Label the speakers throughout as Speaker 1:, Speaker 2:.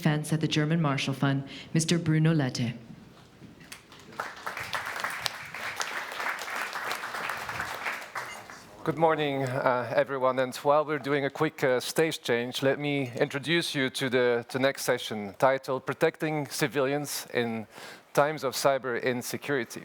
Speaker 1: Defense at the German Marshall Fund, Mr. Bruno Lété.
Speaker 2: Good morning, everyone. And while we're doing a quick stage change, let me introduce you to the next session, titled Protecting Civilians in Times of Cyber Insecurity.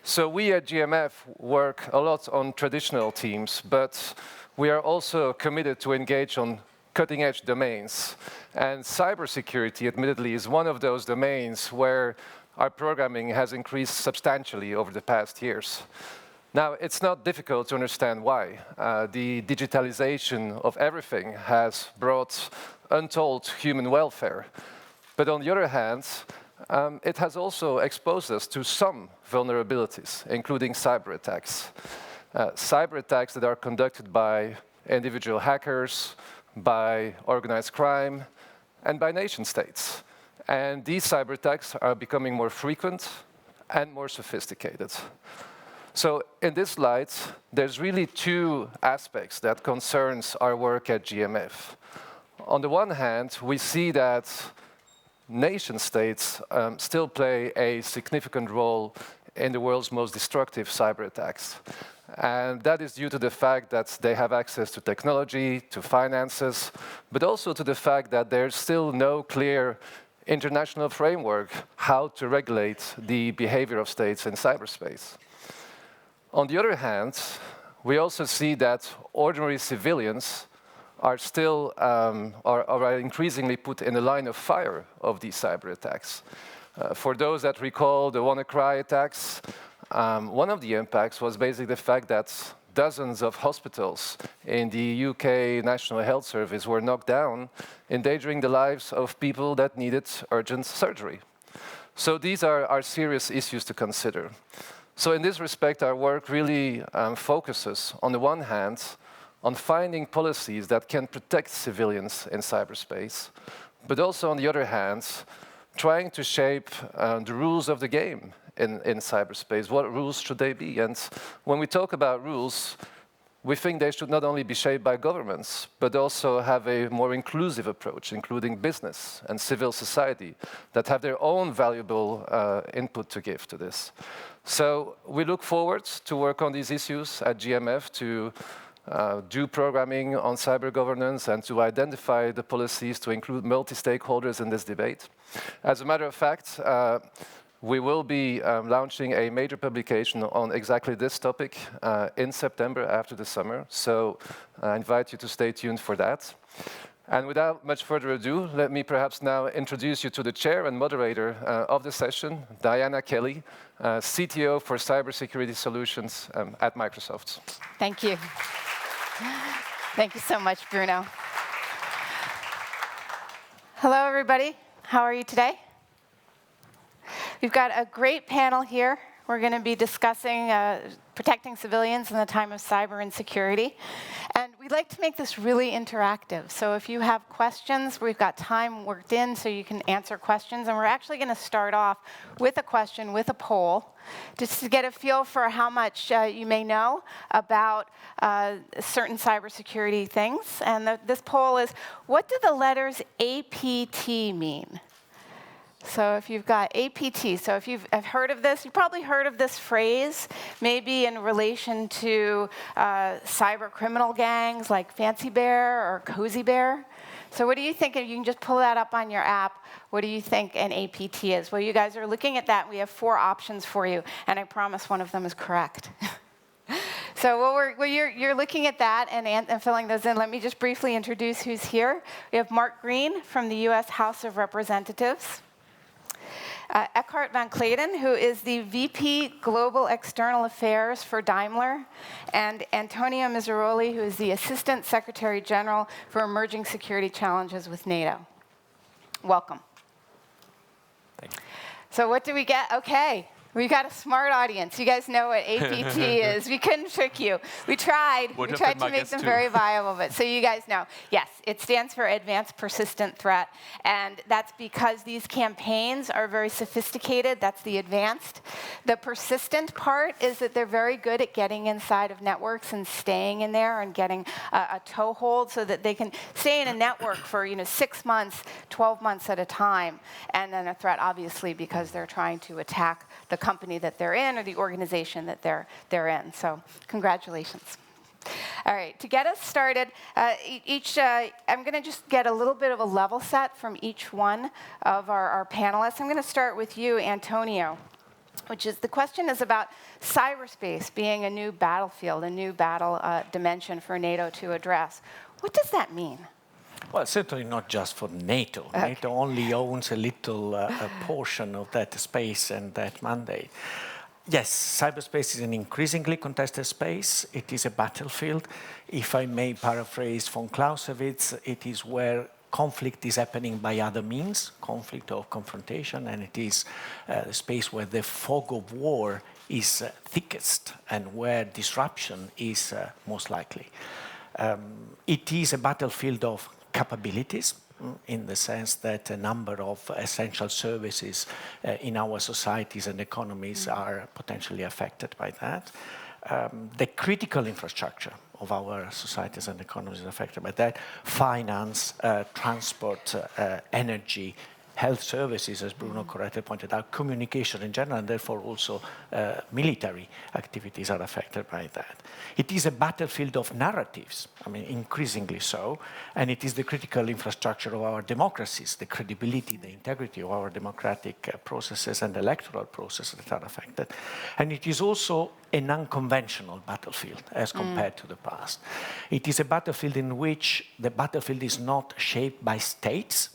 Speaker 2: So we at GMF work a lot on traditional teams, but we are also committed to engage on cutting-edge domains. And cybersecurity, admittedly, is one of those domains where our programming has increased substantially over the past years. Now, it's not difficult to understand why. The digitalization of everything has brought untold human welfare. But on the other hand, it has also exposed us to some vulnerabilities, including cyber attacks. Cyber attacks that are conducted by individual hackers, by organized crime, and by nation states. And these cyber attacks are becoming more frequent and more sophisticated. So in this light, there's really two aspects that concerns our work at GMF. On the one hand, we see that nation states still play a significant role in the world's most destructive cyber attacks. And that is due to the fact that they have access to technology, to finances, but also to the fact that there's still no clear international framework how to regulate the behavior of states in cyberspace. On the other hand, we also see that ordinary civilians are still are increasingly put in the line of fire of these cyber attacks. For those that recall the WannaCry attacks, one of the impacts was basically the fact that dozens of hospitals in the UK National Health Service were knocked down, endangering the lives of people that needed urgent surgery. So these are serious issues to consider. So in this respect, our work really focuses, on the one hand, on finding policies that can protect civilians in cyberspace, but also, on the other hand, trying to shape the rules of the game in cyberspace. What rules should they be? And when we talk about rules, we think they should not only be shaped by governments, but also have a more inclusive approach, including business and civil society, that have their own valuable input to give to this. So we look forward to work on these issues at GMF, to do programming on cyber governance and to identify the policies to include multi-stakeholders in this debate. As a matter of fact, we will be launching a major publication on exactly this topic in September after the summer. So I invite you to stay tuned for that. And without much further ado, let me perhaps now introduce you to the chair and moderator of the session, Diana Kelly, CTO for Cybersecurity Solutions at Microsoft.
Speaker 3: Thank you. Thank you so much, Bruno. Hello, everybody. How are you today? We've got a great panel here. We're going to be discussing protecting civilians in the time of cyber insecurity. And we'd like to make this really interactive. So if you have questions, we've got time worked in so you can answer questions. And we're actually going to start off with a question, with a poll, just to get a feel for how much you may know about certain cybersecurity things. And this poll is, what do the letters APT mean? So if you've got APT, so if you've heard of this, you've probably heard of this phrase, maybe in relation to cyber criminal gangs like Fancy Bear or Cozy Bear. So what do you think? If you can just pull that up on your app, what do you think an APT is? Well, you guys are looking at that. We have 4 options for you, and I promise one of them is correct. So while you're looking at that and filling those in, let me just briefly introduce who's here. We have Mark Green from the US House of Representatives. Eckart van Klaeden, who is the VP Global External Affairs for Daimler, and Antonio Missiroli, who is the Assistant Secretary General for Emerging Security Challenges with NATO. Welcome.
Speaker 4: Thank you.
Speaker 3: So what do we get? Okay, We got a smart audience. You guys know what APT is. We couldn't trick you. We tried. We tried to make them very viable, but so you guys know. Yes, it stands for Advanced Persistent Threat, and that's because these campaigns are very sophisticated. That's the advanced. The persistent part is that they're very good at getting inside of networks and staying in there and getting a toehold so that they can stay in a network for 6 months, 12 months at a time, and then a threat, obviously, because they're trying to attack the company that they're in or the organization that they're in. So congratulations. All right, to get us started, I'm going to just get a little bit of a level set from each one of our panelists. I'm going to start with you, Antonio, which is the question is about cyberspace being a new battlefield, a new battle dimension for NATO to address. What does that mean?
Speaker 4: Well, certainly not just for NATO. Okay. NATO only owns a little a portion of that space and that mandate. Yes, cyberspace is an increasingly contested space. It is a battlefield. If I may paraphrase von Clausewitz, it is where conflict is happening by other means, conflict or confrontation, and it is a space where the fog of war is thickest and where disruption is most likely. It is a battlefield of capabilities, in the sense that a number of essential services in our societies and economies are potentially affected by that. The critical infrastructure of our societies and economies is affected by that. Finance, transport, energy, health services, as Bruno correctly pointed out, communication in general, and therefore also military activities are affected by that. It is a battlefield of narratives, I mean, increasingly so, and it is the critical infrastructure of our democracies, the credibility, the integrity of our democratic processes and electoral processes that are affected. And it is also an unconventional battlefield as compared to the past. It is a battlefield in which the battlefield is not shaped by states.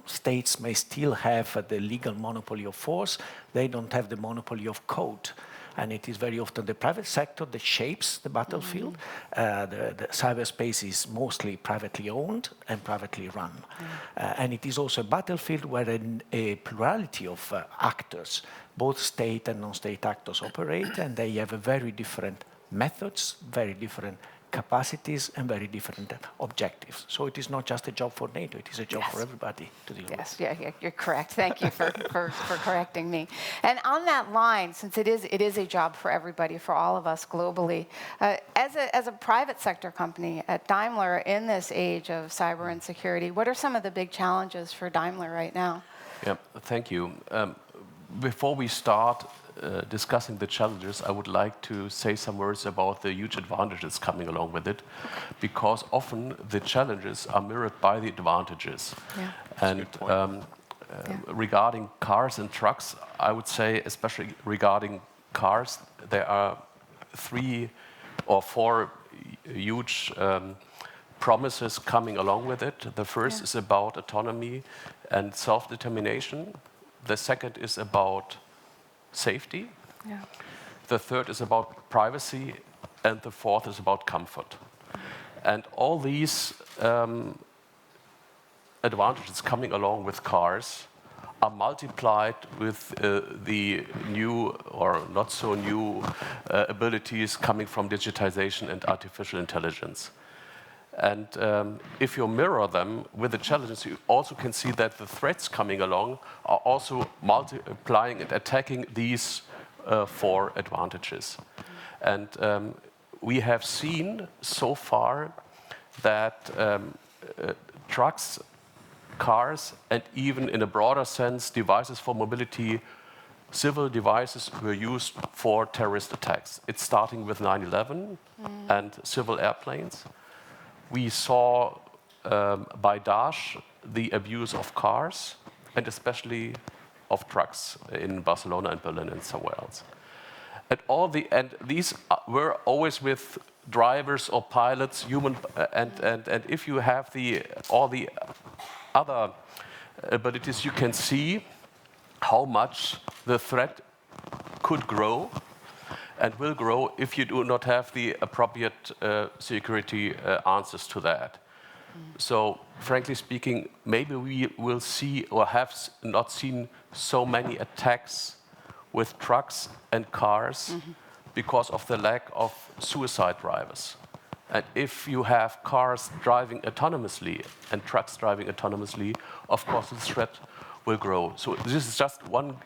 Speaker 4: States may still have the legal monopoly of force. They don't have the monopoly of code. And it is very often the private sector that shapes the battlefield. The cyberspace is mostly privately owned and privately run. And it is also a battlefield where a plurality of actors, both state and non-state actors, operate, and they have a very different methods, very different capacities, and very different objectives. So it is not just a job for NATO, it is a job for everybody to deal with.
Speaker 3: Yes, yeah, you're correct. Thank you for correcting me. And on that line, since it is a job for everybody, for all of us globally, as a private sector company at Daimler in this age of cyber insecurity, what are some of the big challenges for Daimler right now?
Speaker 5: Yeah, thank you. Before we start discussing the challenges, I would like to say some words about the huge advantages coming along with it, because often the challenges are mirrored by the advantages.
Speaker 3: Yeah.
Speaker 5: And regarding cars and trucks, I would say, especially regarding cars, there are 3 or 4 huge promises coming along with it. The first is about autonomy and self-determination. The second is about safety. Yeah. The third is about privacy, and the fourth is about comfort. And all these advantages coming along with cars are multiplied with the new or not so new abilities coming from digitization and artificial intelligence. And if you mirror them with the challenges, you also can see that the threats coming along are also multiplying and attacking these 4 advantages. And we have seen so far that trucks, cars, and even in a broader sense, devices for mobility, civil devices were used for terrorist attacks. It's starting with 9/11 and civil airplanes. We saw by Daesh the abuse of cars and especially of trucks in Barcelona and Berlin and somewhere else. And these were always with drivers or pilots, human, and if you have all the other abilities, you can see how much the threat could grow and will grow if you do not have the appropriate security answers to that. So, frankly speaking, maybe we will see or have not seen so many attacks with trucks and cars because of the lack of suicide drivers. And if you have cars driving autonomously and trucks driving autonomously, of course the threat will grow. So this is just one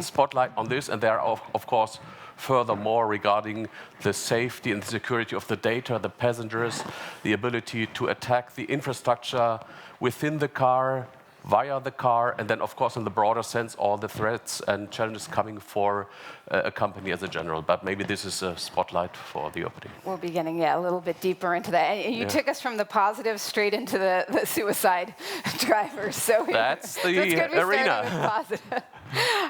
Speaker 5: spotlight on this, and there are, of course, furthermore regarding the safety and the security of the data, the passengers, the ability to attack the infrastructure within the car, via the car, and then, of course, in the broader sense, all the threats and challenges coming for a company as a general. But maybe this is a spotlight for the opening.
Speaker 3: We'll be getting a little bit deeper into that. You took us from the positive straight into the suicide drivers. So
Speaker 5: that's the
Speaker 3: arena. With positive.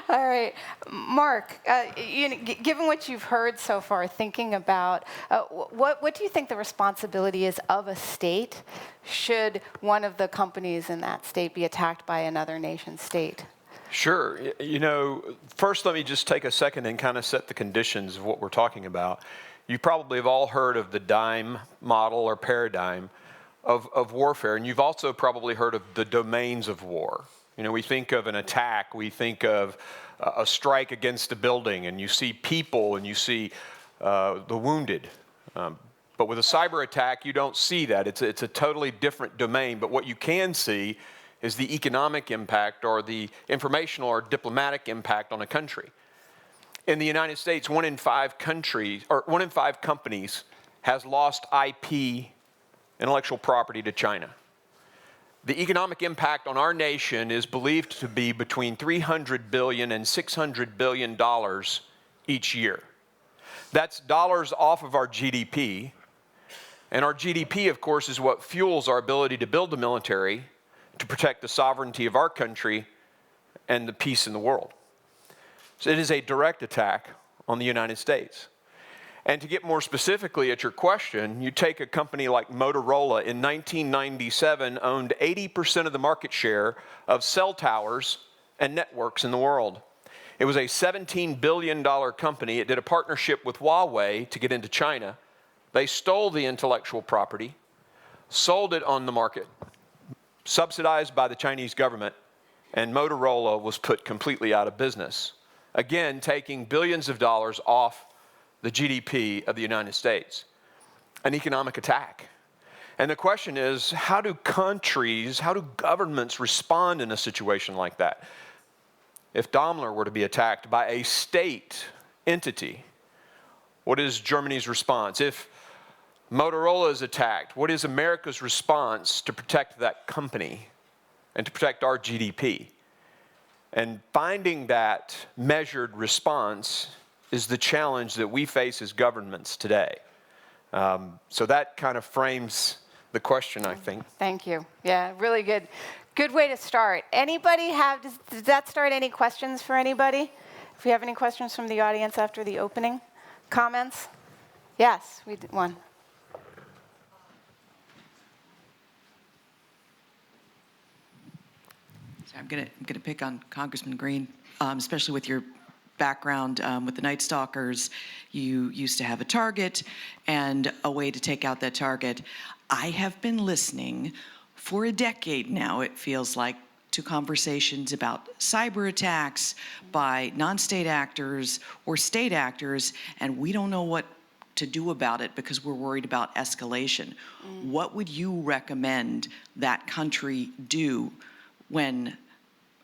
Speaker 3: All right, Mark. Given what you've heard so far, thinking about what do you think the responsibility is of a state should one of the companies in that state be attacked by another nation state?
Speaker 6: Sure. You know, first let me just take a second and kind of set the conditions of what we're talking about. You probably have all heard of the DIME model or paradigm of warfare, and you've also probably heard of the domains of war. You know, we think of an attack, we think of a strike against a building, and you see people and you see the wounded. But with a cyber attack, you don't see that. It's a totally different domain. But what you can see is the economic impact or the informational or diplomatic impact on a country. In the United States, 1 in 5 companies has lost IP, intellectual property, to China. The economic impact on our nation is believed to be between $300 billion and $600 billion each year. That's dollars off of our GDP. And our GDP, of course, is what fuels our ability to build the military, to protect the sovereignty of our country and the peace in the world. So it is a direct attack on the United States. And to get more specifically at your question, you take a company like Motorola in 1997 owned 80% of the market share of cell towers and networks in the world. It was a $17 billion company. It did a partnership with Huawei to get into China. They stole the intellectual property, sold it on the market, subsidized by the Chinese government, and Motorola was put completely out of business. Again, taking billions of dollars off the GDP of the United States. An economic attack. And the question is, how do governments respond in a situation like that? If Daimler were to be attacked by a state entity, what is Germany's response? If Motorola is attacked, what is America's response to protect that company and to protect our GDP? And finding that measured response is the challenge that we face as governments today. So that kind of frames the question, I think.
Speaker 3: Thank you. Yeah, really good. Good way to start. Anybody does that start any questions for anybody? If we have any questions from the audience after the opening comments? Yes, we did one.
Speaker 1: So I'm gonna pick on Congressman Green, especially with your background with the Night Stalkers. You used to have a target and a way to take out that target. I have been listening for a decade now, it feels like, to conversations about cyber attacks by non-state actors or state actors, and we don't know what to do about it because we're worried about escalation. What would you recommend that country do when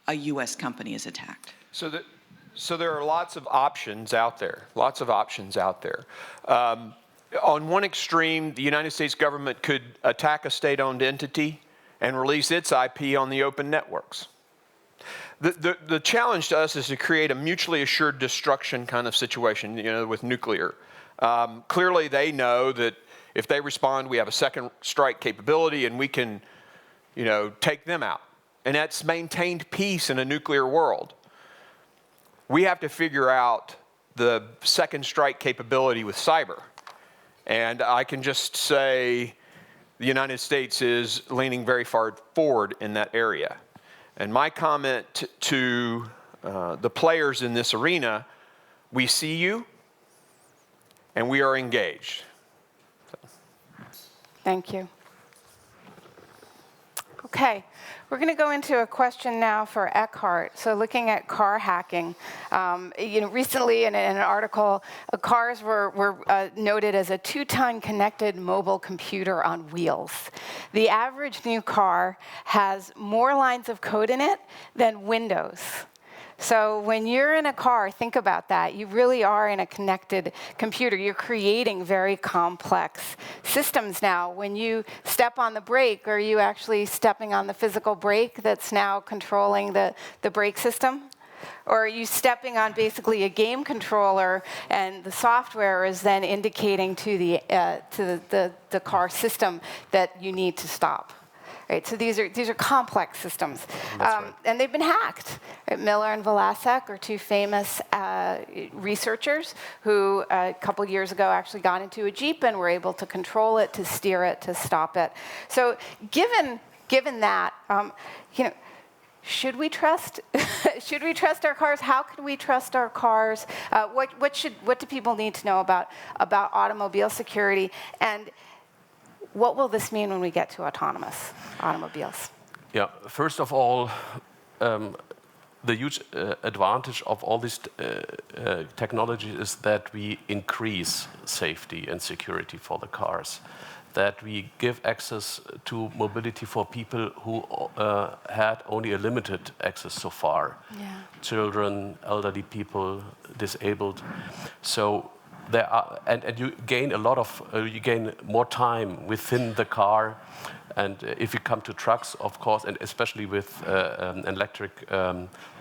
Speaker 1: a U.S. company is attacked?
Speaker 6: So there are lots of options out there, On one extreme, the United States government could attack a state-owned entity and release its IP on the open networks. The challenge to us is to create a mutually assured destruction kind of situation, with nuclear. Clearly, they know that if they respond, we have a second strike capability and we can, take them out. And that's maintained peace in a nuclear world. We have to figure out the second strike capability with cyber. And I can just say the United States is leaning very far forward in that area. And my comment to the players in this arena, we see you and we are engaged.
Speaker 3: Thank you. Okay, we're going to go into a question now for Eckart. So looking at car hacking, recently in an article, cars were noted as a 2-ton connected mobile computer on wheels. The average new car has more lines of code in it than Windows. So when you're in a car, think about that. You really are in a connected computer. You're creating very complex systems now. When you step on the brake, are you actually stepping on the physical brake that's now controlling the brake system? Or are you stepping on basically a game controller, and the software is then indicating to the car system that you need to stop? Right, so these are complex systems,
Speaker 5: Right.
Speaker 3: and they've been hacked. Right, Miller and Velasek are 2 famous researchers who a couple years ago actually got into a Jeep and were able to control it, to steer it, to stop it. So given that, should we trust our cars? How can we trust our cars? What do people need to know about automobile security? And what will this mean when we get to autonomous automobiles?
Speaker 5: Yeah, first of all, the huge advantage of all this technology is that we increase safety and security for the cars, that we give access to mobility for people who had only a limited access so far.
Speaker 3: Yeah.
Speaker 5: Children, elderly people, disabled. So there are, and you gain you gain more time within the car, and if you come to trucks, of course, and especially with an electric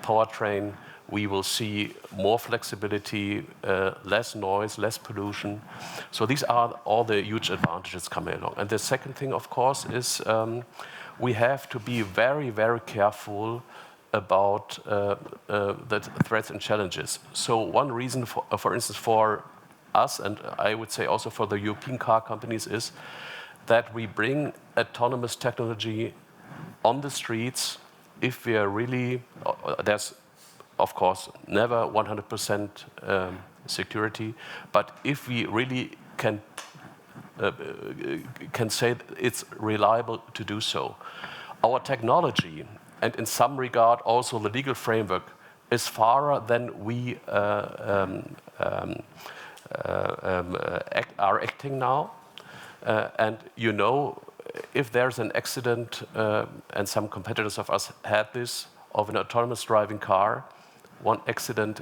Speaker 5: powertrain, we will see more flexibility, less noise, less pollution. So these are all the huge advantages coming along. And the second thing, of course, is we have to be very, very careful about the threats and challenges. So one reason, for instance, for us, and I would say also for the European car companies, is that we bring autonomous technology on the streets if we are really, there's of course never 100% security, but if we really can say that it's reliable to do so. Our technology, and in some regard also the legal framework, is far than we are acting now. And if there's an accident, and some competitors of us had this, of an autonomous driving car, one accident,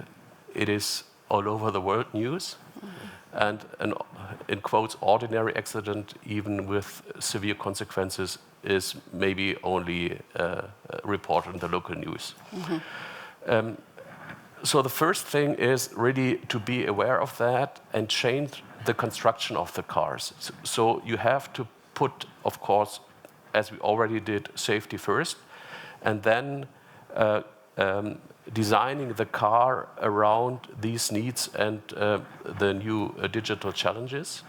Speaker 5: it is all over the world news. And an, in quotes, ordinary accident, even with severe consequences, is maybe only reported in the local news. So the first thing is really to be aware of that and change the construction of the cars. So you have to put, of course, as we already did, safety first, and then designing the car around these needs and the new digital challenges.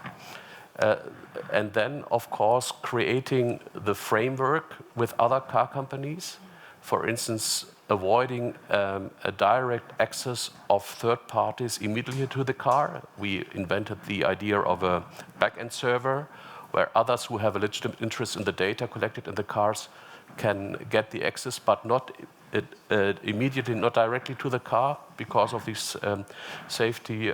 Speaker 5: And then, of course, creating the framework with other car companies. For instance, avoiding a direct access of third parties immediately to the car. We invented the idea of a back-end server where others who have a legitimate interest in the data collected in the cars can get the access, but not immediately, not directly to the car because of these safety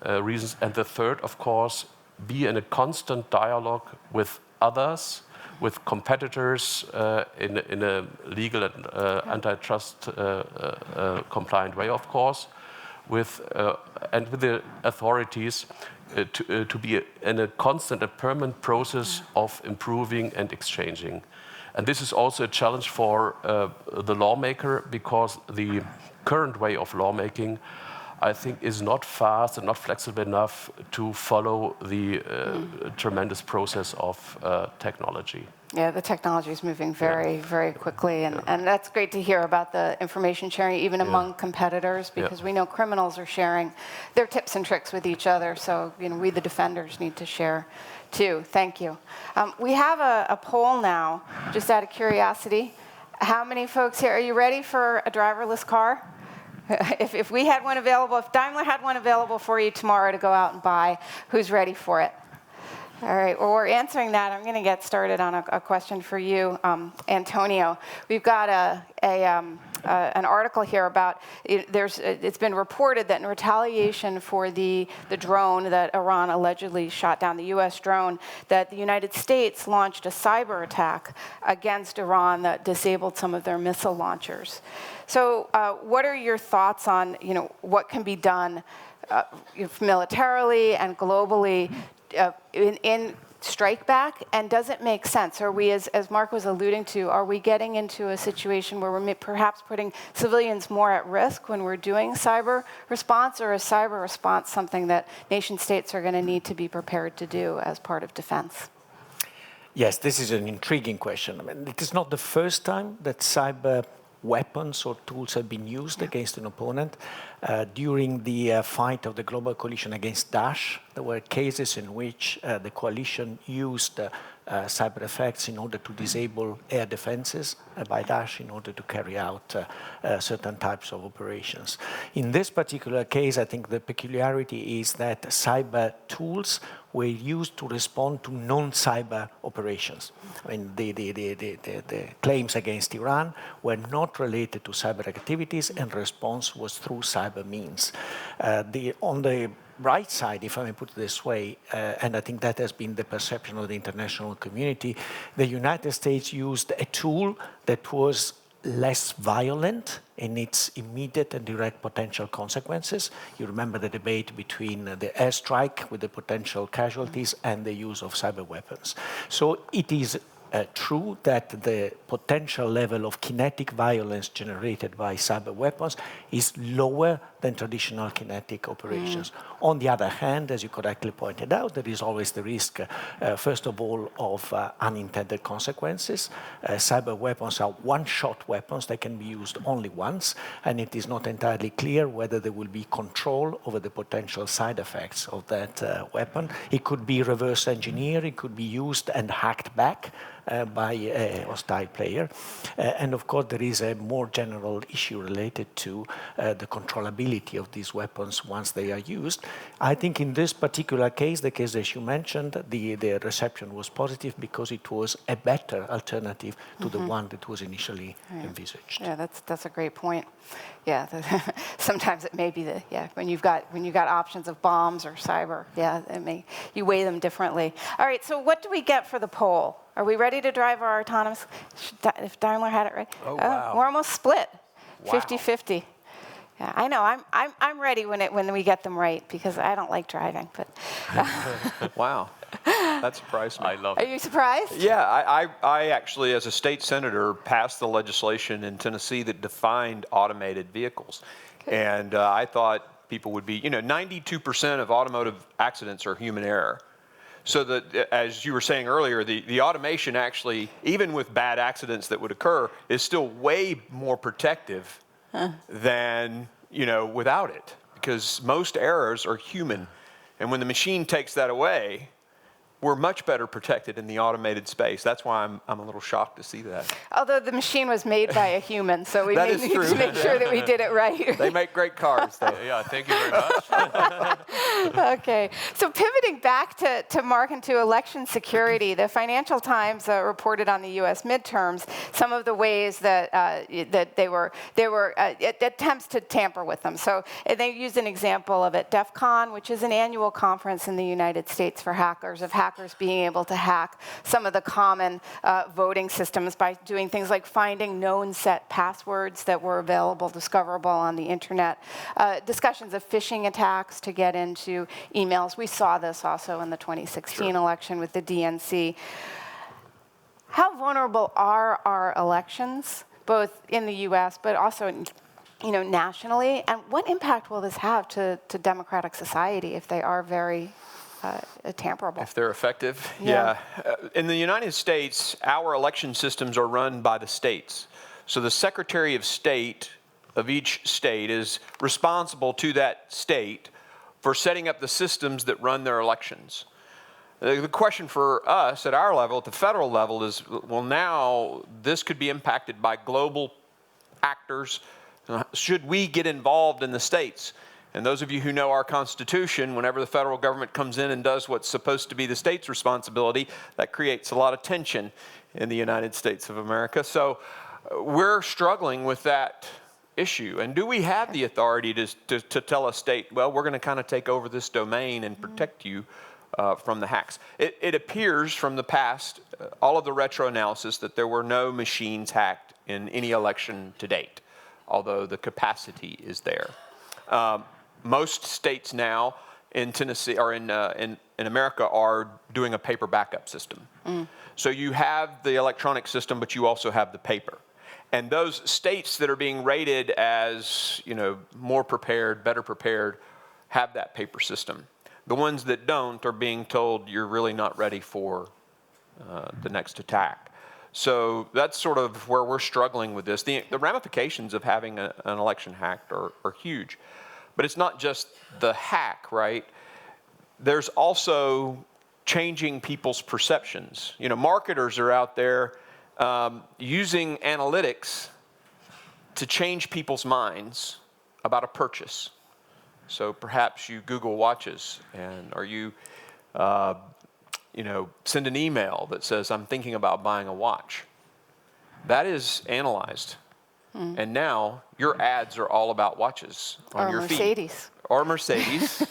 Speaker 5: reasons. And the third, of course, be in a constant dialogue with others, with competitors in a legal and antitrust compliant way, of course, and with the authorities to be in a constant and permanent process of improving and exchanging. And this is also a challenge for the lawmaker, because the current way of lawmaking, I think, is not fast and not flexible enough to follow the tremendous process of technology.
Speaker 3: Yeah, the technology is moving very, very quickly, and that's great to hear about the information sharing, even among competitors, because we know criminals are sharing their tips and tricks with each other. So, we the defenders need to share too. Thank you. We have a poll now, just out of curiosity. How many folks here, are you ready for a driverless car? If we had one available, if Daimler had one available for you tomorrow to go out and buy, who's ready for it? All right, well, we're answering that. I'm going to get started on a question for you, Antonio. We've got an article here about, it's been reported that in retaliation for the drone that Iran allegedly shot down, the US drone, that the United States launched a cyber attack against Iran that disabled some of their missile launchers. So what are your thoughts on, what can be done militarily and globally in strike back, and does it make sense? Are we, as Mark was alluding to, are we getting into a situation where we're perhaps putting civilians more at risk when we're doing cyber response, or is cyber response something that nation states are going to need to be prepared to do as part of defense?
Speaker 4: Yes, this is an intriguing question. I mean, it is not the first time that cyber weapons or tools have been used against an opponent. During the fight of the global coalition against Daesh, there were cases in which the coalition used cyber effects in order to disable air defenses by Daesh in order to carry out certain types of operations. In this particular case, I think the peculiarity is that cyber tools were used to respond to non-cyber operations. I mean, the claims against Iran were not related to cyber activities, and response was through cyber means. On the right side, if I may put it this way, and I think that has been the perception of the international community, the United States used a tool that was less violent in its immediate and direct potential consequences. You remember the debate between the airstrike with the potential casualties and the use of cyber weapons. So it is true that the potential level of kinetic violence generated by cyber weapons is lower than traditional kinetic operations. On the other hand, as you correctly pointed out, there is always the risk, first of all, of unintended consequences. Cyber weapons are one-shot weapons. They can be used only once, and it is not entirely clear whether there will be control over the potential side effects of that weapon. It could be reverse engineered. It could be used and hacked back by a hostile player. And of course, there is a more general issue related to the controllability of these weapons once they are used. I think in this particular case, the case that you mentioned, the reception was positive because it was a better alternative to the one that was initially envisaged.
Speaker 3: Yeah, that's a great point. Yeah, sometimes it may be when you've got options of bombs or cyber, you weigh them differently. All right, so what do we get for the poll? Are we ready to drive our autonomous? If Daimler had it right,
Speaker 6: wow.
Speaker 3: We're almost split,
Speaker 6: Wow.
Speaker 3: 50-50. Yeah, I know. I'm ready when we get them right because I don't like driving. But
Speaker 6: Wow, that surprised me.
Speaker 5: I love
Speaker 3: are
Speaker 5: it.
Speaker 3: you surprised?
Speaker 6: Yeah, I actually, as a state senator, passed the legislation in Tennessee that defined automated vehicles. And I thought people would be, 92% of automotive accidents are human error. So that, as you were saying earlier, the automation actually, even with bad accidents that would occur, is still way more protective than, without it. Because most errors are human. And when the machine takes that away, we're much better protected in the automated space. That's why I'm a little shocked to see that.
Speaker 3: Although the machine was made by a human, so we
Speaker 6: That
Speaker 3: need
Speaker 6: is true.
Speaker 3: to make sure that we did it right.
Speaker 6: They make great cars, though.
Speaker 5: Yeah, thank you very much.
Speaker 3: Okay, so pivoting back to Mark and to election security, the Financial Times reported on the U.S. midterms some of the ways that that they were attempts to tamper with them. So they used an example of at DEF CON, which is an annual conference in the United States for hackers, of hackers being able to hack some of the common voting systems by doing things like finding known set passwords that were available, discoverable on the internet, discussions of phishing attacks to get into emails. We saw this also in the 2016 election with the DNC. How vulnerable are our elections, both in the U.S. but also nationally? And what impact will this have to democratic society if they are very tamperable?
Speaker 6: If they're effective? Yeah. In the United States, our election systems are run by the states. So the Secretary of State of each state is responsible to that state for setting up the systems that run their elections. The question for us at our level, at the federal level, is, well, now this could be impacted by global actors. Should we get involved in the states? And those of you who know our Constitution, whenever the federal government comes in and does what's supposed to be the state's responsibility, that creates a lot of tension in the United States of America. So we're struggling with that issue. And do we have the authority to tell a state, well, we're going to kind of take over this domain and protect you from the hacks? It appears from the past, all of the retro analysis, that there were no machines hacked in any election to date, although the capacity is there. Most states now in Tennessee or in America are doing a paper backup system. So you have the electronic system, but you also have the paper. And those states that are being rated as, more prepared, better prepared, have that paper system. The ones that don't are being told you're really not ready for the next attack. So that's sort of where we're struggling with this. The ramifications of having an election hacked are huge. But it's not just the hack, right? There's also changing people's perceptions. Marketers are out there using analytics to change people's minds about a purchase. So perhaps you Google watches, or you send an email that says, I'm thinking about buying a watch. That is analyzed. And now your ads are all about watches on your feed.
Speaker 3: Mercedes.
Speaker 6: Or Mercedes.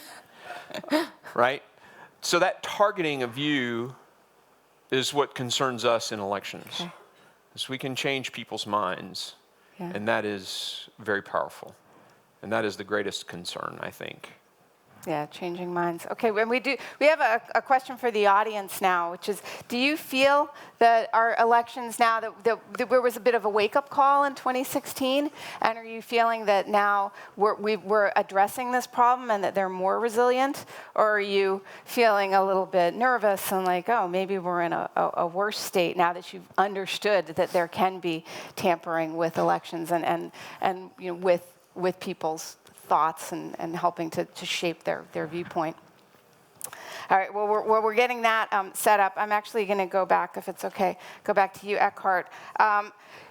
Speaker 6: Right? So that targeting of you is what concerns us in elections.
Speaker 3: Okay.
Speaker 6: Is we can change people's minds. Yeah. And that is very powerful. And that is the greatest concern, I think.
Speaker 3: Yeah, changing minds. Okay, we have a question for the audience now, which is, do you feel that our elections now, that there was a bit of a wake-up call in 2016, and are you feeling that now we're addressing this problem and that they're more resilient, or are you feeling a little bit nervous and like, oh, maybe we're in a worse state now that you've understood that there can be tampering with elections and with people's thoughts and helping to shape their viewpoint? All right, well, we're getting that set up. I'm actually going to go back, if it's okay, go back to you, Eckart.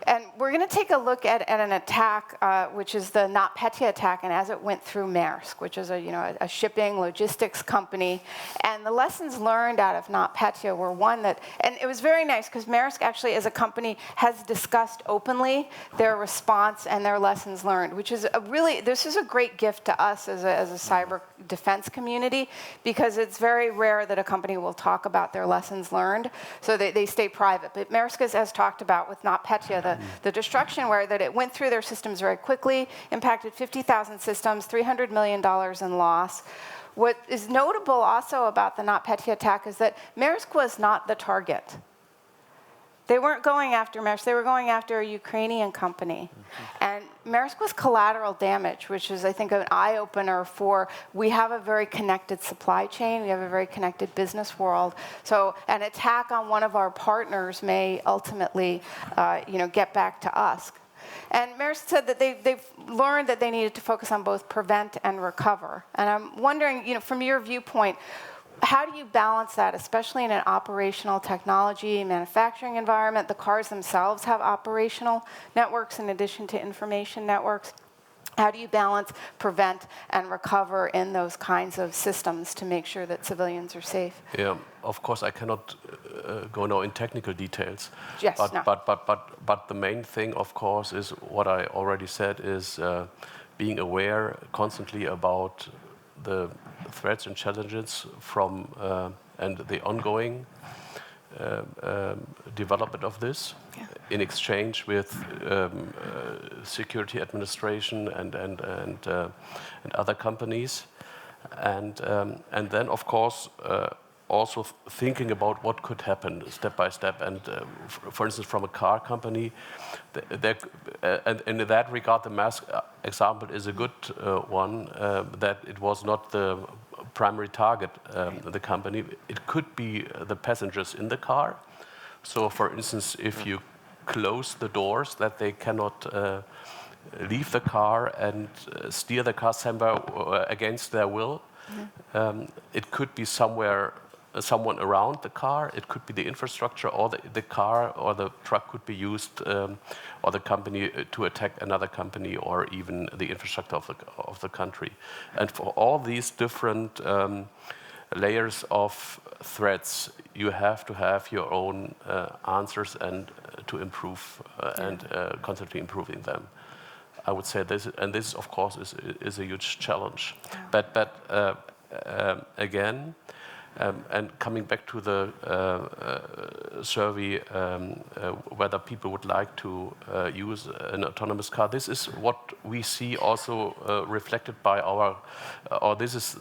Speaker 3: And we're going to take a look at an attack, which is the NotPetya attack, and as it went through Maersk, which is a shipping logistics company. And the lessons learned out of NotPetya were one that, and it was very nice because Maersk actually, as a company, has discussed openly their response and their lessons learned, which is this is a great gift to us as a cyber defense community, because it's very rare that a company will talk about their lessons learned, so they stay private. But Maersk has talked about with NotPetya the destruction where that it went through their systems very quickly, impacted 50,000 systems, $300 million in loss. What is notable also about the NotPetya attack is that Maersk was not the target. They weren't going after Maersk, they were going after a Ukrainian company. And Maersk was collateral damage, which is, I think, an eye-opener for, we have a very connected supply chain, we have a very connected business world. So an attack on one of our partners may ultimately, get back to us. And Maersk said that they've learned that they needed to focus on both prevent and recover. And I'm wondering, from your viewpoint, how do you balance that, especially in an operational technology manufacturing environment? The cars themselves have operational networks in addition to information networks. How do you balance prevent and recover in those kinds of systems to make sure that civilians are safe?
Speaker 5: Yeah, of course, I cannot go now in technical details.
Speaker 3: Yes,
Speaker 5: but the main thing, of course, is what I already said, is being aware constantly about the threats and challenges from and the ongoing development of this in exchange with security administration and other companies, and then of course also thinking about what could happen step by step. And for instance, from a car company, and in that regard, the Maersk example is a good one, that it was not the primary target, the company. It could be the passengers in the car. So for instance, if you close the doors that they cannot leave the car and steer the car somewhere against their will, it could be somewhere someone around the car. It could be the infrastructure, or the car or the truck could be used, or the company to attack another company, or even the infrastructure of the country. And for all these different layers of threats, you have to have your own answers and to improve and constantly improving them. I would say this, and this of course is a huge challenge. But again, and coming back to the survey, whether people would like to use an autonomous car, this is what we see also reflected by our, or this is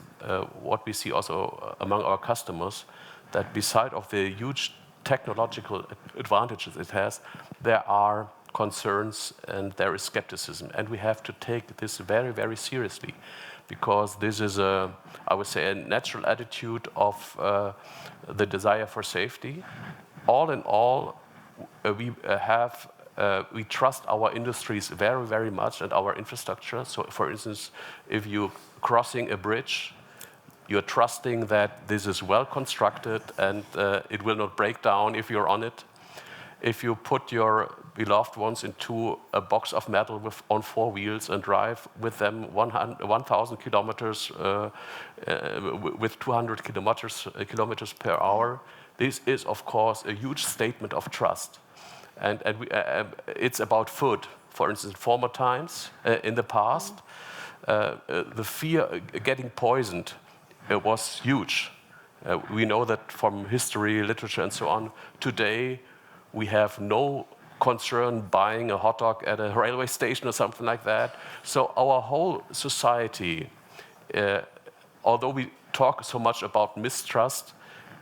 Speaker 5: what we see also among our customers, that beside of the huge technological advantages it has, there are concerns and there is skepticism. And we have to take this very, very seriously, because this is a, I would say, a natural attitude of the desire for safety. All in all, we trust our industries very, very much and our infrastructure. So for instance, if you're crossing a bridge, you're trusting that this is well constructed and it will not break down if you're on it. If you put your beloved ones into a box of metal on 4 wheels and drive with them 1,000 kilometers with 200 kilometers per hour, this is of course a huge statement of trust. And it's about food. For instance, in former times, in the past, the fear getting poisoned was huge. We know that from history, literature, and so on. Today, we have no concern buying a hot dog at a railway station or something like that. So our whole society, although we talk so much about mistrust,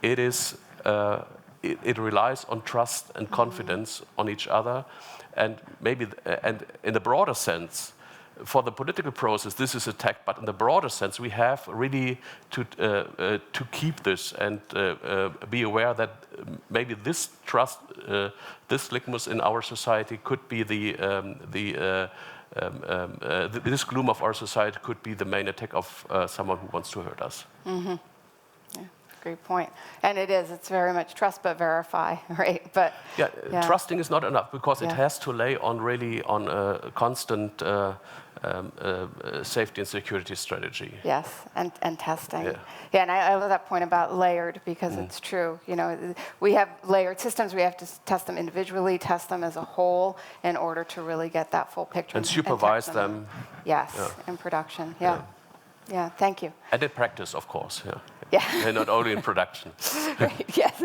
Speaker 5: it relies on trust and confidence on each other. And maybe, and in the broader sense, for the political process, this is attacked, but in the broader sense, we have really to keep this and be aware that maybe this trust, this litmus in our society could be this gloom of our society could be the main attack of someone who wants to hurt us.
Speaker 3: Mm-hmm. Yeah, great point. And it's very much trust but verify, right? But
Speaker 5: yeah. Trusting is not enough, because it has to lay on really on a constant safety and security strategy.
Speaker 3: Yes, and testing. Yeah, and I love that point about layered, because it's true. You know, we have layered systems. We have to test them individually, test them as a whole, in order to really get that full picture.
Speaker 5: And supervise them.
Speaker 3: Yes, in production. Yeah, thank you.
Speaker 5: And in practice, of course.
Speaker 3: Yeah.
Speaker 5: And not only in production.
Speaker 3: Right, yes.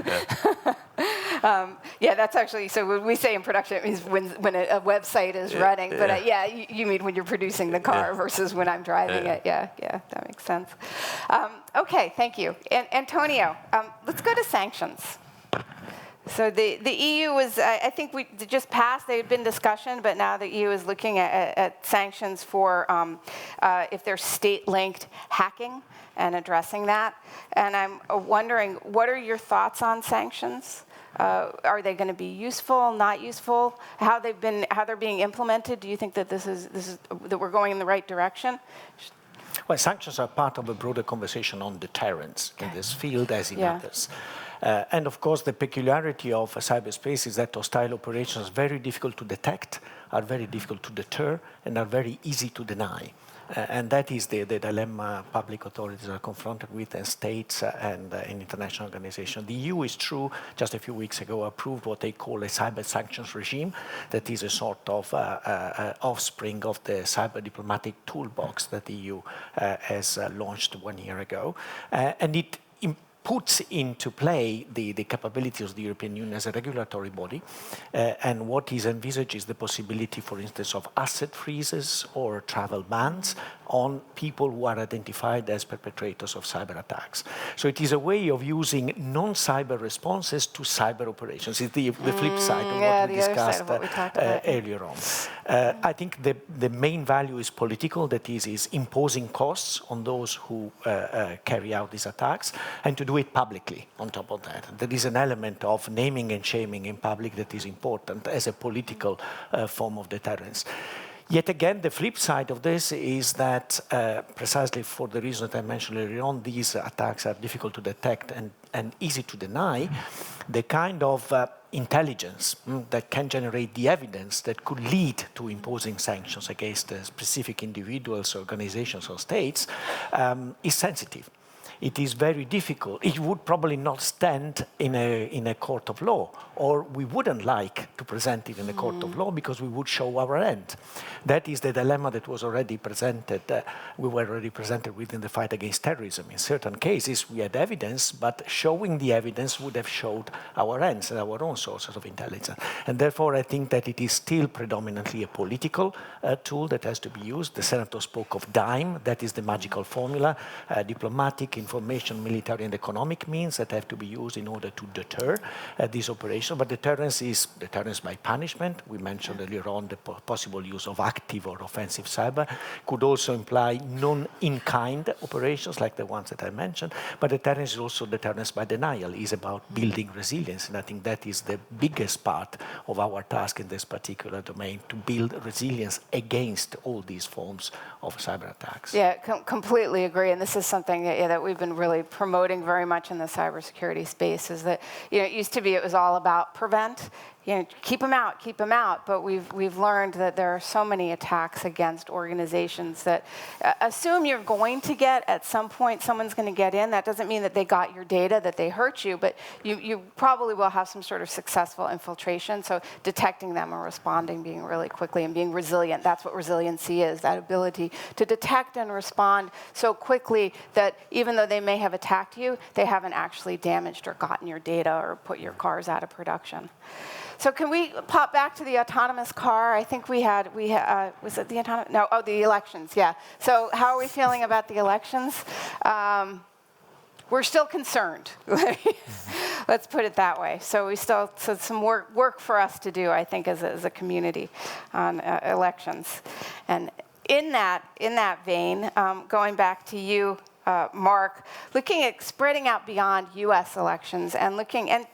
Speaker 3: That's actually, so when we say in production, it means when a website is running. But you mean when you're producing the car versus when I'm driving it. Yeah, that makes sense. Okay, thank you. And Antonio, let's go to sanctions. So the EU was, I think we just passed, there had been discussion, but now the EU is looking at sanctions for if there's state-linked hacking and addressing that. And I'm wondering, what are your thoughts on sanctions? Are they going to be useful, not useful? How they're being implemented? Do you think that that we're going in the right direction?
Speaker 4: Well, sanctions are part of a broader conversation on deterrence in this field as in others. And of course, the peculiarity of cyberspace is that hostile operations are very difficult to detect, are very difficult to deter, and are very easy to deny. And that is the dilemma public authorities are confronted with, and states and international organizations. The EU is true, just a few weeks ago, approved what they call a cyber sanctions regime, that is a sort of offspring of the cyber diplomatic toolbox that the EU has launched 1 year ago. And it puts into play the capabilities of the European Union as a regulatory body, and what is envisaged is the possibility, for instance, of asset freezes or travel bans on people who are identified as perpetrators of cyber attacks. So it is a way of using non-cyber responses to cyber operations. It's the flip side of what we discussed earlier on. I think the main value is political, that is imposing costs on those who carry out these attacks, and to do it publicly on top of that. There is an element of naming and shaming in public that is important as a political form of deterrence. Yet again, the flip side of this is that precisely for the reason that I mentioned earlier on, these attacks are difficult to detect and easy to deny. The kind of intelligence that can generate the evidence that could lead to imposing sanctions against specific individuals, organizations, or states is sensitive. It is very difficult. It would probably not stand in a court of law, or we wouldn't like to present it in a court of law because we would show our end. That is the dilemma that was already presented. We were already presented within the fight against terrorism. In certain cases, we had evidence, but showing the evidence would have showed our ends and our own sources of intelligence. And therefore, I think that it is still predominantly a political tool that has to be used. The Senator spoke of DIME. That is the magical formula, diplomatic, information, military, and economic means that have to be used in order to deter these operations. But deterrence is deterrence by punishment. We mentioned earlier on the possible use of active or offensive cyber. Could also imply non-in-kind operations like the ones that I mentioned. But deterrence is also deterrence by denial. It's about building resilience. And I think that is the biggest part of our task in this particular domain, to build resilience against all these forms of cyber attacks.
Speaker 3: Yeah, completely agree. And this is something that we've been really promoting very much in the cybersecurity space, is that, it used to be it was all about prevent. Keep them out. But we've learned that there are so many attacks against organizations that assume you're going to get, at some point, someone's going to get in. That doesn't mean that they got your data, that they hurt you, but you probably will have some sort of successful infiltration. So detecting them and responding, being really quickly and being resilient. That's what resiliency is, that ability to detect and respond so quickly that even though they may have attacked you, they haven't actually damaged or gotten your data or put your cars out of production. So can we pop back to the autonomous car? I think we had was it the autonomous? No, the elections, yeah. So how are we feeling about the elections? We're still concerned. Let's put it that way. So we still, some work for us to do, I think, as a community on elections. And in that vein, going back to you, Mark, looking at spreading out beyond U.S. elections and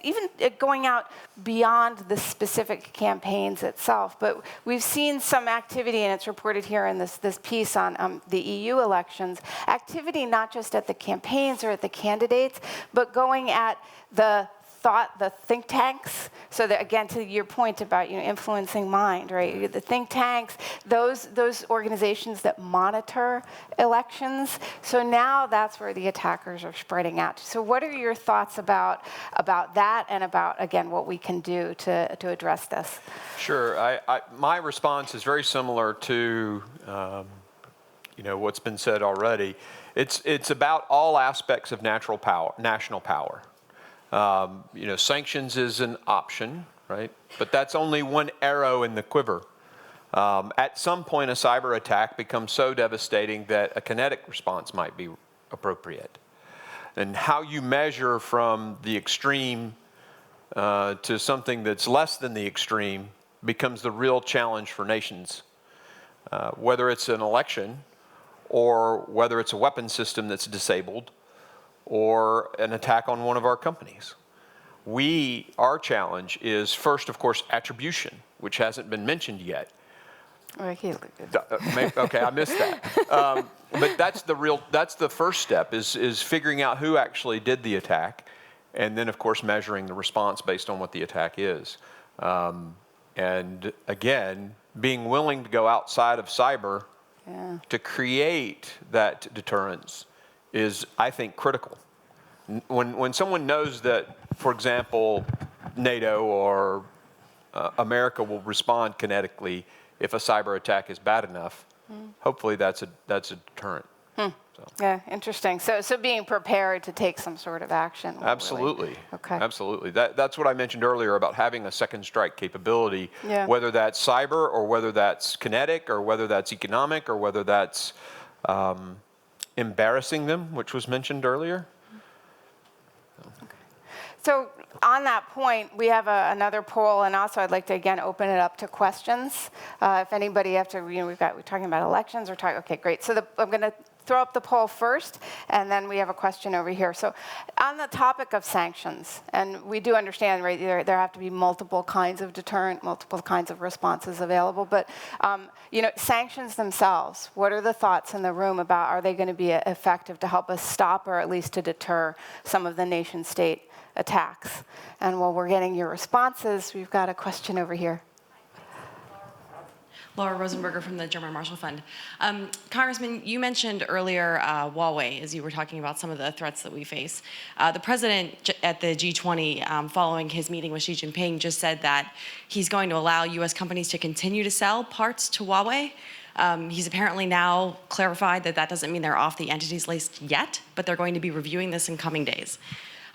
Speaker 3: even going out beyond the specific campaigns itself. But we've seen some activity, and it's reported here in this piece on the EU elections, activity not just at the campaigns or at the candidates, but going at the think tanks. So that, again, to your point about influencing mind, right? The think tanks, those organizations that monitor elections. So now that's where the attackers are spreading out. So what are your thoughts about that, and about, again, what we can do to address this?
Speaker 6: Sure. My response is very similar to what's been said already. It's about all aspects of national power. Sanctions is an option, right? But that's only one arrow in the quiver. At some point, a cyber attack becomes so devastating that a kinetic response might be appropriate. And how you measure from the extreme to something that's less than the extreme becomes the real challenge for nations. Whether it's an election, or whether it's a weapon system that's disabled, or an attack on one of our companies. Our challenge is first, of course, attribution, which hasn't been mentioned yet.
Speaker 3: Okay,
Speaker 6: I missed that. But that's the first step, is figuring out who actually did the attack, and then, of course, measuring the response based on what the attack is. And again, being willing to go outside of cyber to create that deterrence is, I think, critical. When someone knows that, for example, NATO or America will respond kinetically if a cyber attack is bad enough, hopefully that's a deterrent. So.
Speaker 3: Yeah, interesting. So being prepared to take some sort of action.
Speaker 6: Absolutely.
Speaker 3: Really, okay.
Speaker 6: Absolutely. That's what I mentioned earlier about having a second strike capability, whether that's cyber or whether that's kinetic or whether that's economic or whether that's embarrassing them, which was mentioned earlier.
Speaker 3: So on that point, we have another poll, and also I'd like to, again, open it up to questions. If anybody, after we're talking about elections, okay, great. So I'm going to throw up the poll first, and then we have a question over here. So on the topic of sanctions, and we do understand, right, there have to be multiple kinds of deterrent, multiple kinds of responses available, but you know, sanctions themselves, what are the thoughts in the room about, are they going to be effective to help us stop or at least to deter some of the nation-state attacks? And while we're getting your responses, we've got a question over here.
Speaker 7: Laura Rosenberger from the German Marshall Fund. Congressman, you mentioned earlier Huawei as you were talking about some of the threats that we face. The president at the G20, following his meeting with Xi Jinping, just said that he's going to allow U.S. companies to continue to sell parts to Huawei. He's apparently now clarified that that doesn't mean they're off the entities list yet, but they're going to be reviewing this in coming days.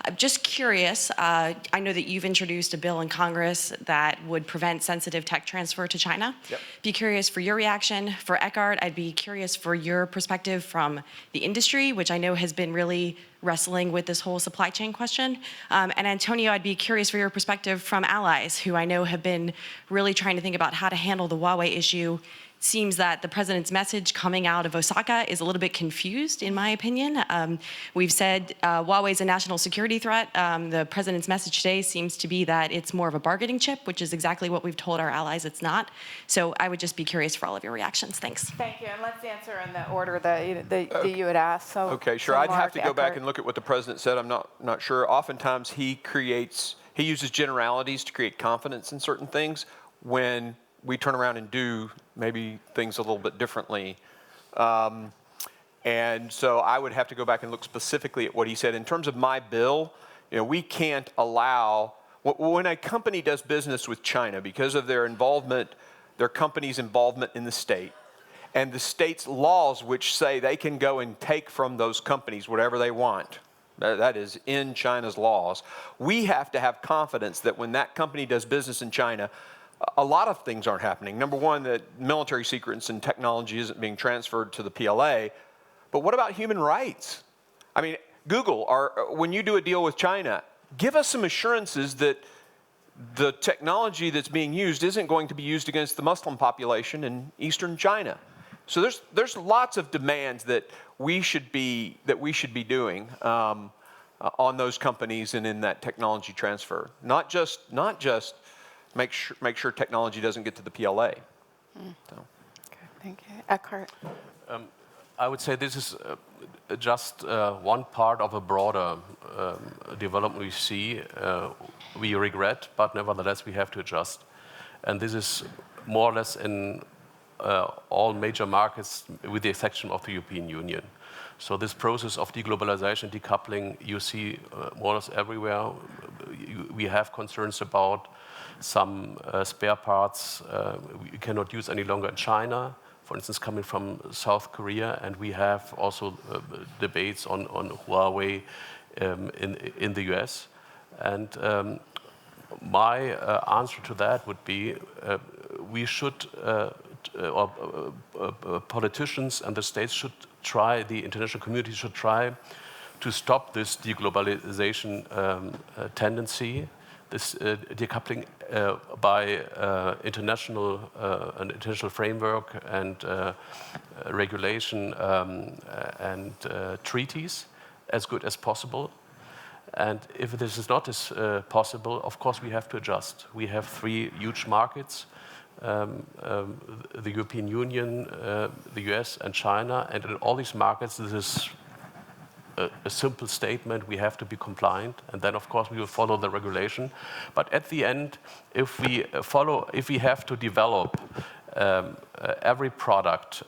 Speaker 7: I'm just curious, I know that you've introduced a bill in Congress that would prevent sensitive tech transfer to China.
Speaker 6: Yep.
Speaker 7: Be curious for your reaction. For Eckart, I'd be curious for your perspective from the industry, which I know has been really wrestling with this whole supply chain question. And Antonio, I'd be curious for your perspective from allies, who I know have been really trying to think about how to handle the Huawei issue. Seems that the president's message coming out of Osaka is a little bit confused, in my opinion. We've said Huawei is a national security threat. The president's message today seems to be that it's more of a bargaining chip, which is exactly what we've told our allies it's not. So I would just be curious for all of your reactions. Thanks.
Speaker 3: Thank you, and let's answer in the order that you had asked. So,
Speaker 6: Okay, sure.
Speaker 3: so
Speaker 6: I'd have
Speaker 3: Mark,
Speaker 6: to go back
Speaker 3: Eckart.
Speaker 6: and look at what the president said. I'm not sure. Oftentimes he uses generalities to create confidence in certain things when we turn around and do maybe things a little bit differently. And so I would have to go back and look specifically at what he said. In terms of my bill, you know, we can't allow, when a company does business with China, because of their involvement, their company's involvement in the state, and the state's laws which say they can go and take from those companies whatever they want, that is in China's laws, we have to have confidence that when that company does business in China, a lot of things aren't happening. Number one, that military secrets and technology isn't being transferred to the PLA. But what about human rights? I mean, Google, when you do a deal with China, give us some assurances that the technology that's being used isn't going to be used against the Muslim population in eastern China. So there's lots of demands that we should be doing on those companies and in that technology transfer. Not just make sure technology doesn't get to the PLA. So.
Speaker 3: Okay, thank you. Eckart.
Speaker 5: I would say this is just one part of a broader development we see. We regret, but nevertheless we have to adjust. And this is more or less in all major markets, with the exception of the European Union. So this process of deglobalization, decoupling, you see more or less everywhere. We have concerns about some spare parts we cannot use any longer in China, for instance, coming from South Korea, and we have also debates on Huawei in the US. And my answer to that would be we should, politicians and the states should try, the international community should try to stop this deglobalization tendency, this decoupling by an international framework and regulation and treaties as good as possible. And if this is not as possible, of course we have to adjust. We have 3 huge markets, the European Union, the US and China, and in all these markets this is a simple statement: we have to be compliant, and then of course we will follow the regulation. But at the end, if we have to develop every product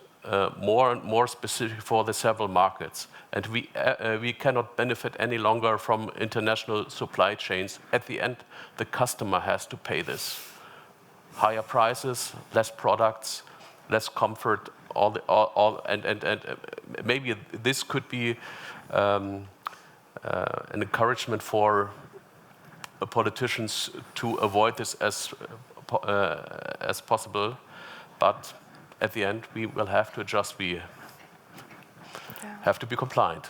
Speaker 5: more and more specific for the several markets, and we cannot benefit any longer from international supply chains, at the end the customer has to pay this. Higher prices, less products, less comfort, and maybe this could be an encouragement for politicians to avoid this as possible, but at the end we will have to adjust. We have to be compliant.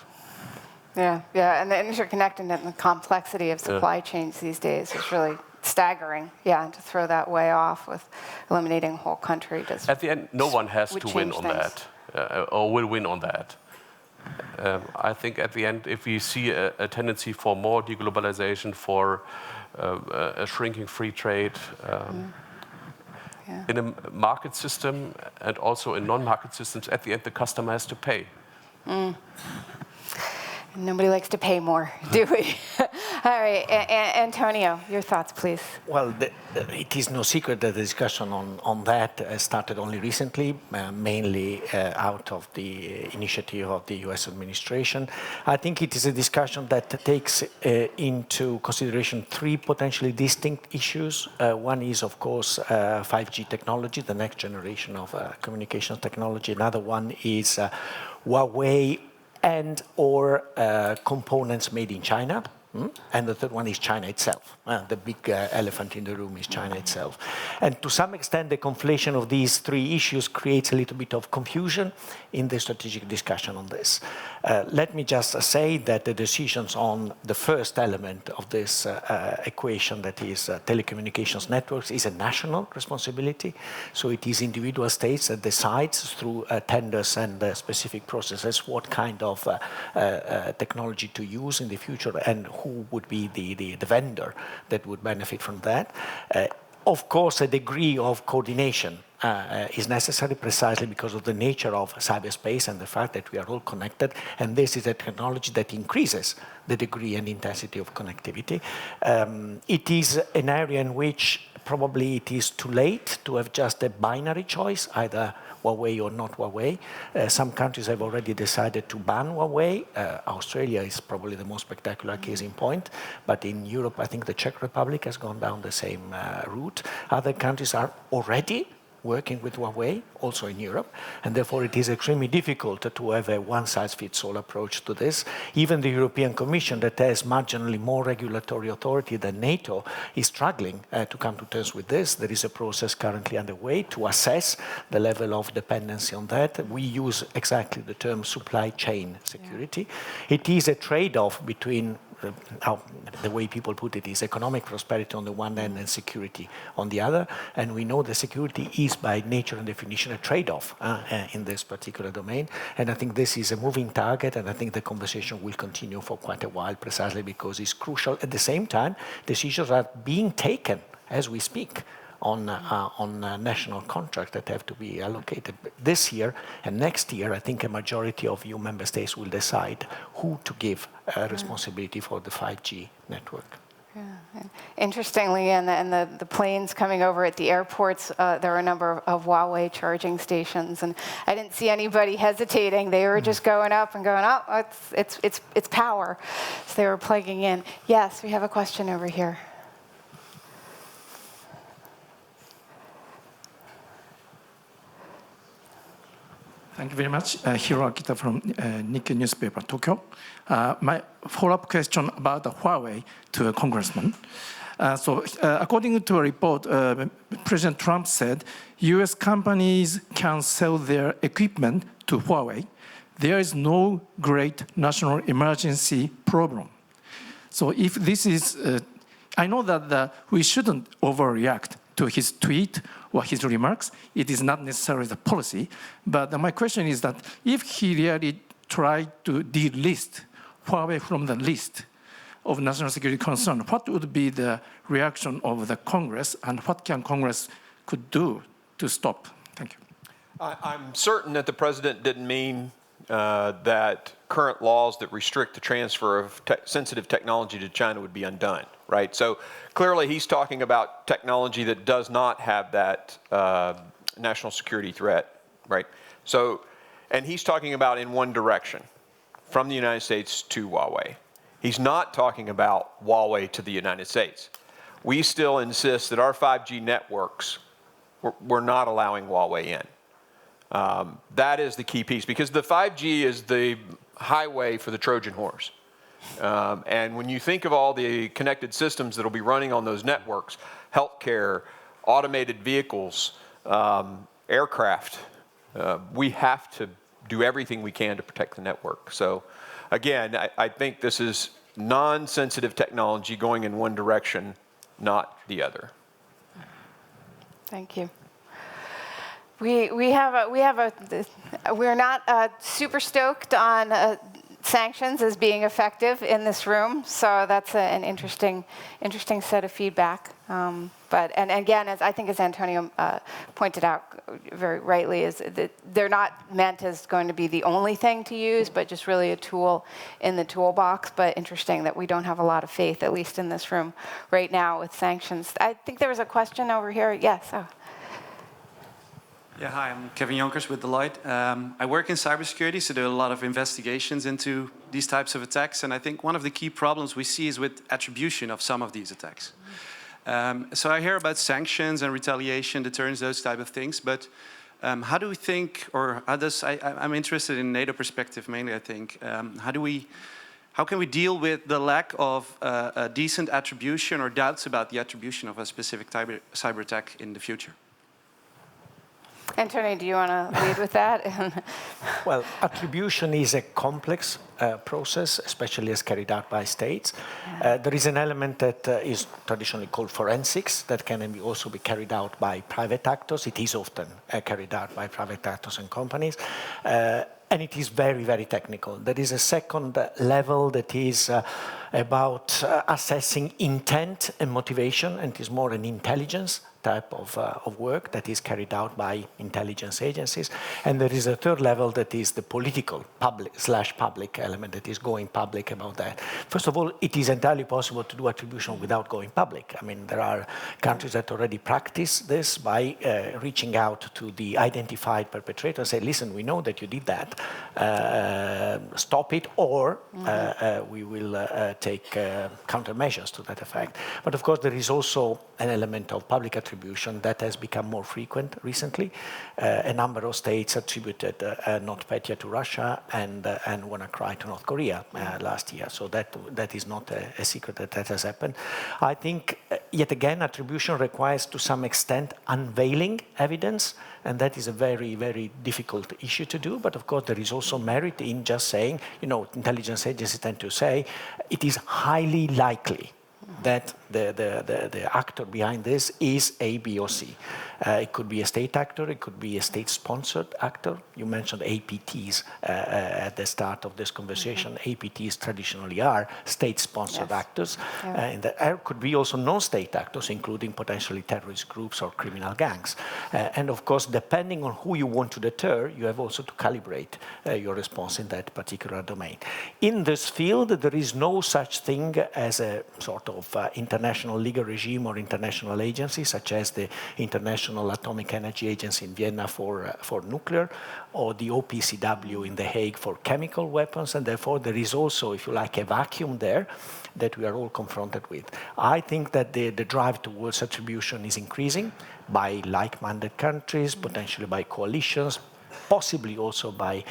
Speaker 3: Yeah, and the interconnectedness and the complexity of supply chains these days is really staggering. Yeah, and to throw that way off with eliminating a whole country.
Speaker 5: At the end, no one has to win on that, or will win on that. I think at the end, if we see a tendency for more deglobalization, for a shrinking free trade, in a market system and also in non-market systems, at the end the customer has to pay.
Speaker 3: Nobody likes to pay more, do we? All right, Antonio, your thoughts, please.
Speaker 4: Well, it is no secret that the discussion on that started only recently, mainly out of the initiative of the US administration. I think it is a discussion that takes into consideration three potentially distinct issues. One is, of course, 5G technology, the next generation of communications technology. Another one is Huawei and or components made in China. And the third one is China itself. The big elephant in the room is China itself. And to some extent, the conflation of these three issues creates a little bit of confusion in the strategic discussion on this. Let me just say that the decisions on the first element of this equation, that is telecommunications networks, is a national responsibility. So it is individual states that decides through tenders and specific processes what kind of technology to use in the future and who would be the vendor that would benefit from that. Of course, a degree of coordination is necessary precisely because of the nature of cyberspace and the fact that we are all connected, and this is a technology that increases the degree and intensity of connectivity. It is an area in which probably it is too late to have just a binary choice, either Huawei or not Huawei. Some countries have already decided to ban Huawei. Australia is probably the most spectacular case in point, but in Europe, I think the Czech Republic has gone down the same route. Other countries are already working with Huawei, also in Europe, and therefore it is extremely difficult to have a one-size-fits-all approach to this. Even the European Commission, that has marginally more regulatory authority than NATO, is struggling to come to terms with this. There is a process currently underway to assess the level of dependency on that. We use exactly the term supply chain security. It is a trade-off between the way people put it is economic prosperity on the one hand and security on the other. And we know that security is by nature and definition a trade-off in this particular domain. And I think this is a moving target, and I think the conversation will continue for quite a while precisely because it's crucial. At the same time, decisions are being taken as we speak on national contracts that have to be allocated this year and next year. I think a majority of EU member states will decide who to give responsibility for the 5G network.
Speaker 3: Yeah. Interestingly, and the planes coming over at the airports, there are a number of Huawei charging stations, and I didn't see anybody hesitating. They were just going up and going, oh, it's power. So they were plugging in. Yes, we have a question over here.
Speaker 8: Thank you very much. Hiro Akita from Nikkei newspaper, Tokyo. My follow-up question about the Huawei to a congressman. According to a report, President Trump said US companies can sell their equipment to Huawei. There is no great national emergency problem. So if this is, I know that we shouldn't overreact to his tweet or his remarks. It is not necessarily the policy. But my question is that if he really tried to delist Huawei from the list of national security concern, what would be the reaction of the Congress, and what can Congress could do to stop? Thank you.
Speaker 6: I'm certain that the president didn't mean that current laws that restrict the transfer of sensitive technology to China would be undone, right? So clearly he's talking about technology that does not have that national security threat, right? So, and he's talking about in one direction, from the United States to Huawei. He's not talking about Huawei to the United States. We still insist that our 5G networks, we're not allowing Huawei in. That is the key piece, because the 5G is the highway for the Trojan horse. And when you think of all the connected systems that will be running on those networks, healthcare, automated vehicles, aircraft, we have to do everything we can to protect the network. So again, I think this is non-sensitive technology going in one direction, not the other.
Speaker 3: Thank you. We're not super stoked on sanctions as being effective in this room, so that's an interesting set of feedback. And again, as I think as Antonio pointed out very rightly, is that they're not meant as going to be the only thing to use, but just really a tool in the toolbox. But interesting that we don't have a lot of faith, at least in this room right now, with sanctions. I think there was a question over here. Yes. Oh.
Speaker 9: Yeah, hi, I'm Kevin Jonkers with Deloitte. I work in cybersecurity, so there are a lot of investigations into these types of attacks. And I think one of the key problems we see is with attribution of some of these attacks. So I hear about sanctions and retaliation, deterrence, those type of things. But how do we think, or how does, I'm interested in NATO perspective mainly, I think. How can we deal with the lack of a decent attribution or doubts about the attribution of a specific cyber attack in the future?
Speaker 3: Antonio, do you want to lead with that?
Speaker 4: Well, attribution is a complex process, especially as carried out by states. There is an element that is traditionally called forensics that can also be carried out by private actors. It is often carried out by private actors and companies. And it is very, very technical. There is a second level that is about assessing intent and motivation, and it is more an intelligence type of work that is carried out by intelligence agencies. And there is a third level that is the political public element that is going public about that. First of all, it is entirely possible to do attribution without going public. I mean, there are countries that already practice this by reaching out to the identified perpetrator and say, listen, we know that you did that. Stop it, or we will take countermeasures to that effect. But of course, there is also an element of public attribution that has become more frequent recently. A number of states attributed NotPetya to Russia and WannaCry to North Korea last year. So that is not a secret that has happened. I think, yet again, attribution requires to some extent unveiling evidence, and that is a very, very difficult issue to do. But of course, there is also merit in just saying, intelligence agencies tend to say, it is highly likely that the actor behind this is A, B, or C. It could be a state actor, it could be a state-sponsored actor. You mentioned APTs at the start of this conversation. APTs traditionally are state-sponsored actors. And there could be also non-state actors, including potentially terrorist groups or criminal gangs. And of course, depending on who you want to deter, you have also to calibrate your response in that particular domain. In this field, there is no such thing as a sort of international legal regime or international agency, such as the International Atomic Energy Agency in Vienna for nuclear, or the OPCW in The Hague for chemical weapons, and therefore there is also, if you like, a vacuum there that we are all confronted with. I think that the drive towards attribution is increasing by like-minded countries, potentially by coalitions, possibly also by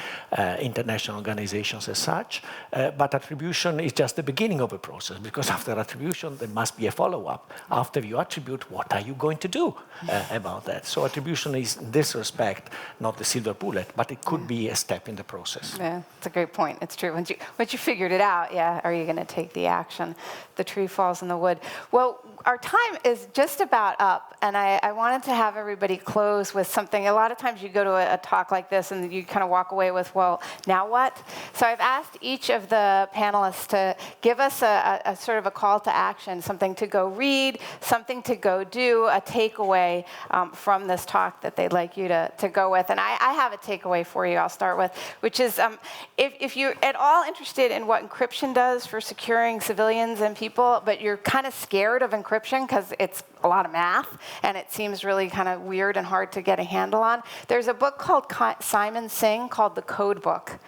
Speaker 4: international organizations as such. But attribution is just the beginning of a process, because after attribution, there must be a follow-up. After you attribute, what are you going to do about that? So attribution is, in this respect, not the silver bullet, but it could be a step in the process.
Speaker 3: Yeah, it's a great point. It's true. Once you figured it out, are you going to take the action? The tree falls in the wood. Well, our time is just about up, and I wanted to have everybody close with something. A lot of times you go to a talk like this and you kind of walk away with, well, now what? So I've asked each of the panelists to give us a sort of a call to action, something to go read, something to go do, a takeaway from this talk that they'd like you to go with. And I have a takeaway for you I'll start with, which is if you're at all interested in what encryption does for securing civilians and people, but you're kind of scared of encryption because it's a lot of math and it seems really kind of weird and hard to get a handle on, there's a book called Simon Singh called The Code Book.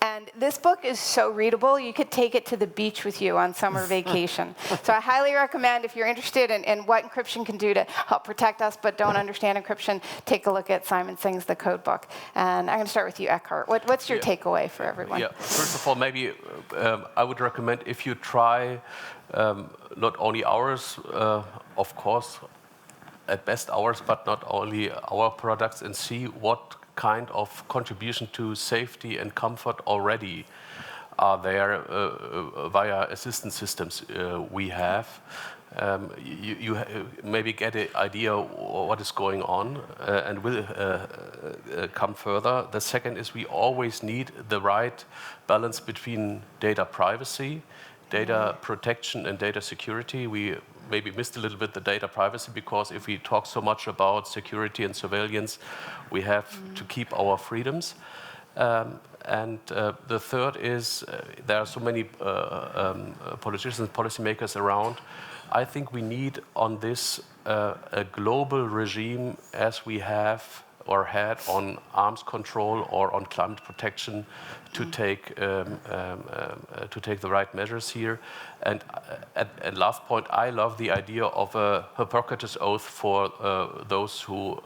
Speaker 3: And this book is so readable, you could take it to the beach with you on summer vacation. So I highly recommend, if you're interested in what encryption can do to help protect us but don't understand encryption, take a look at Simon Singh's The Code Book. And I'm going to start with you, Eckart. What's your takeaway for everyone?
Speaker 5: Yeah, first of all, maybe I would recommend if you try not only ours, of course, at best ours, but not only our products, and see what kind of contribution to safety and comfort already are there via assistance systems we have. you maybe get an idea what is going on and will come further. The second is we always need the right balance between data privacy, data protection, and data security. We maybe missed a little bit the data privacy because if we talk so much about security and surveillance, we have to keep our freedoms. And the third is there are so many politicians and policymakers around. I think we need on this a global regime as we have or had on arms control or on climate protection to take the right measures here. And last point, I love the idea of a Hippocrates oath for those who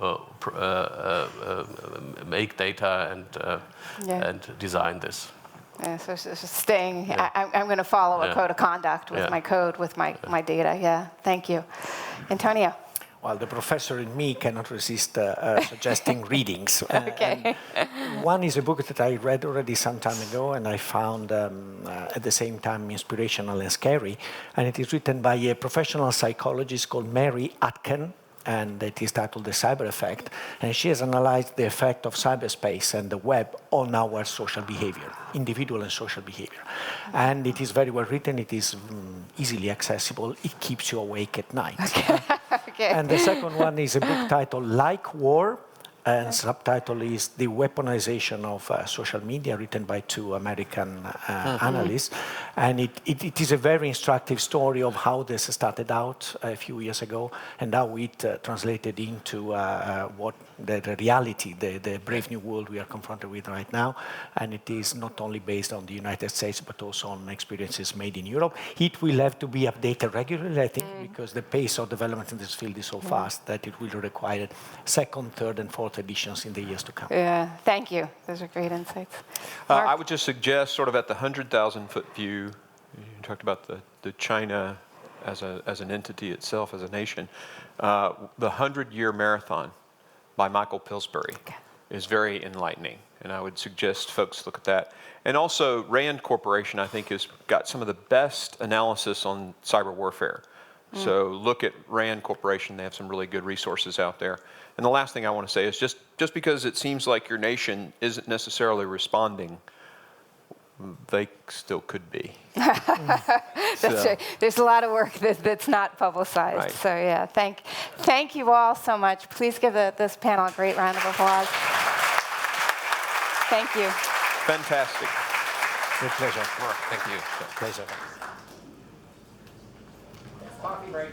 Speaker 5: make data and design this.
Speaker 3: Yeah, so staying, yeah. I'm going to follow a code of conduct with my code, with my data. Yeah, thank you. Antonio.
Speaker 4: Well, the professor in me cannot resist suggesting readings.
Speaker 3: Okay.
Speaker 4: One is a book that I read already some time ago, and I found at the same time inspirational and scary. And it is written by a professional psychologist called Mary Atkin, and it is titled The Cyber Effect. And she has analyzed the effect of cyberspace and the web on our social behavior, individual and social behavior. And it is very well written. It is easily accessible. It keeps you awake at night.
Speaker 3: Okay.
Speaker 4: And the second one is a book titled Like War, and subtitle is The Weaponization of Social Media, written by two American analysts. And it is a very instructive story of how this started out a few years ago and how it translated into what the reality, the brave new world we are confronted with right now. And it is not only based on the United States, but also on experiences made in Europe. It will have to be updated regularly, I think, because the pace of development in this field is so fast that it will require second, third, and fourth editions in the years to come.
Speaker 3: Yeah, thank you. Those are great insights.
Speaker 6: I would just suggest, sort of at the 100,000-foot view, you talked about the China as an entity itself, as a nation. The 100-year marathon by Michael Pillsbury is very enlightening, and I would suggest folks look at that. And also, Rand Corporation, I think, has got some of the best analysis on cyber warfare. So look at Rand Corporation. They have some really good resources out there. And the last thing I want to say is just because it seems like your nation isn't necessarily responding, they still could be.
Speaker 3: That's true. There's a lot of work that's not publicized.
Speaker 6: Right.
Speaker 3: So yeah, thank you all so much. Please give this panel a great round of applause. Thank you.
Speaker 6: Fantastic.
Speaker 4: With pleasure.
Speaker 2: Thank you.
Speaker 4: Pleasure.
Speaker 6: Coffee break.